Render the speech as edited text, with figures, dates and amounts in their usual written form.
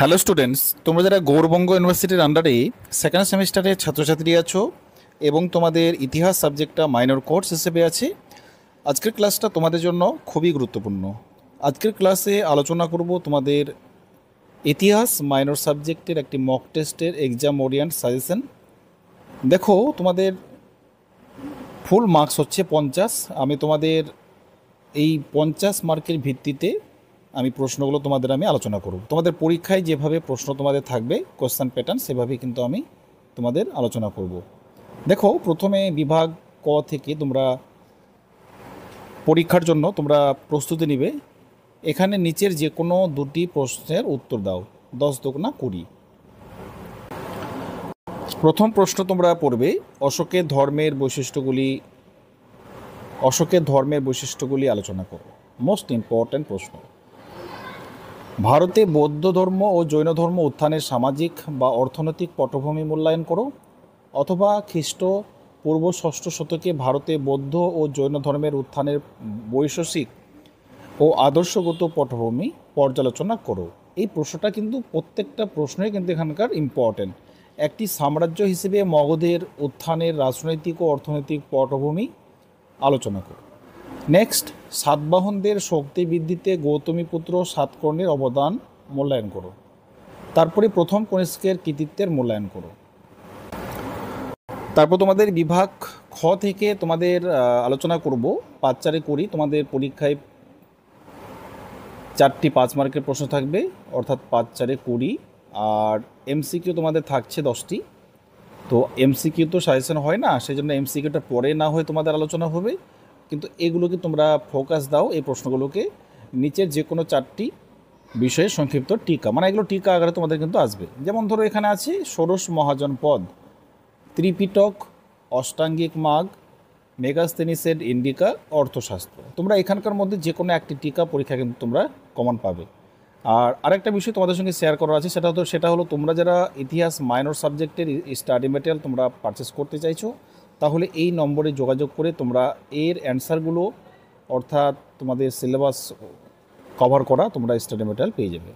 Hello students, তোমরা যারা গৌরবঙ্গ ইউনিভার্সিটির আন্ডারে সেকেন্ড সেমিস্টারের ছাত্রছাত্রী আছো এবং তোমাদের ইতিহাস সাবজেক্টটা মাইনর কোর্স হিসেবে আছে, আজকের ক্লাসটা তোমাদের জন্য খুবই গুরুত্বপূর্ণ। আজকের ক্লাসে আলোচনা করব তোমাদের ইতিহাস মাইনর সাবজেক্টের একটি মক টেস্টের এক্সাম ওরিয়েন্ট সাজেশন। দেখো, তোমাদের ফুল মার্কস হচ্ছে 50। আমি তোমাদের এই 50 মার্কের ভিত্তিতে আমি প্রশ্নগুলো তোমাদের আমি আলোচনা করব। তোমাদের পরীক্ষায় যেভাবে প্রশ্ন তোমাদের থাকবে কোশ্চেন প্যাটার্ন, সেভাবেই কিন্তু আমি তোমাদের আলোচনা করব। দেখো, প্রথমে বিভাগ ক থেকে তোমরা পরীক্ষার জন্য তোমরা প্রস্তুতি নিবে। এখানে নিচের যে কোনো দুটি প্রশ্নের উত্তর দাও। 10 দুগুণা 20। প্রথম প্রশ্ন তোমরা পড়বে, অশোকের ধর্মের বৈশিষ্ট্যগুলি আলোচনা করো। মোস্ট ইম্পর্ট্যান্ট প্রশ্ন। ভারতে বৌদ্ধ ধর্ম ও জৈন ধর্ম উত্থানের সামাজিক বা অর্থনৈতিক পটভূমি মূল্যায়ন করো। অথবা খ্রিস্টপূর্ব ষষ্ঠ শতকে ভারতে বৌদ্ধ ও জৈন ধর্মের উত্থানের বৈশিক ও আদর্শগত পটভূমি পর্যালোচনা করো। এই প্রশ্নটা কিন্তু প্রত্যেকটা প্রশ্নই কিন্তু এখানকার ইম্পর্ট্যান্ট। একটি সাম্রাজ্য হিসেবে মগধের উত্থানের রাজনৈতিক ও অর্থনৈতিক পটভূমি আলোচনা করো। নেক্সট, সাতবাহনদের শক্তি বৃদ্ধিতে গৌতমীপুত্র সাতকর্ণীর অবদান মূল্যায়ন করো। তারপরে প্রথম কনিষ্কের কৃতিত্বের মূল্যায়ন করো। তারপর তোমাদের বিভাগ খ থেকে তোমাদের আলোচনা করব 5-4-20। তোমাদের পরীক্ষায় 4টি 5 মার্কের প্রশ্ন থাকবে, অর্থাৎ 5-4-20। আর এমসিকিউ তোমাদের থাকছে 10টি। তো এমসিকিউ তো সাজেশন হয় না, সেই জন্য এমসিকিউটা পরে না হয়ে তোমাদের আলোচনা হবে। কিন্তু এগুলোকে তোমরা ফোকাস দাও, এই প্রশ্নগুলোকে। নিচের যে কোনো 4টি বিষয়ে সংক্ষিপ্ত টিকা, মানে এগুলো টিকা আকারে তোমাদের কিন্তু আসবে। যেমন ধরো, এখানে আছে ষোড়শ মহাজন পদ, ত্রিপিটক, অষ্টাঙ্গিক মাগ, মেগাস্থেনিসেড ইন্ডিকা, অর্থশাস্ত্র। তোমরা এখানকার মধ্যে যে কোনো একটি টিকা পরীক্ষা কিন্তু তোমরা কমন পাবে। আর আরেকটা বিষয় তোমাদের সঙ্গে শেয়ার করা আছে, সেটা হলো তোমরা যারা ইতিহাস মাইনর সাবজেক্টের স্টাডি ম্যাটেরিয়াল তোমরা পারচেস করতে চাইছো, তাহলে এই নম্বরে যোগাযোগ করে তোমরা এর অ্যান্সারগুলো, অর্থাৎ তোমাদের সিলেবাস কভার করা তোমরা স্টাডি ম্যাটেরিয়াল পেয়ে যাবে।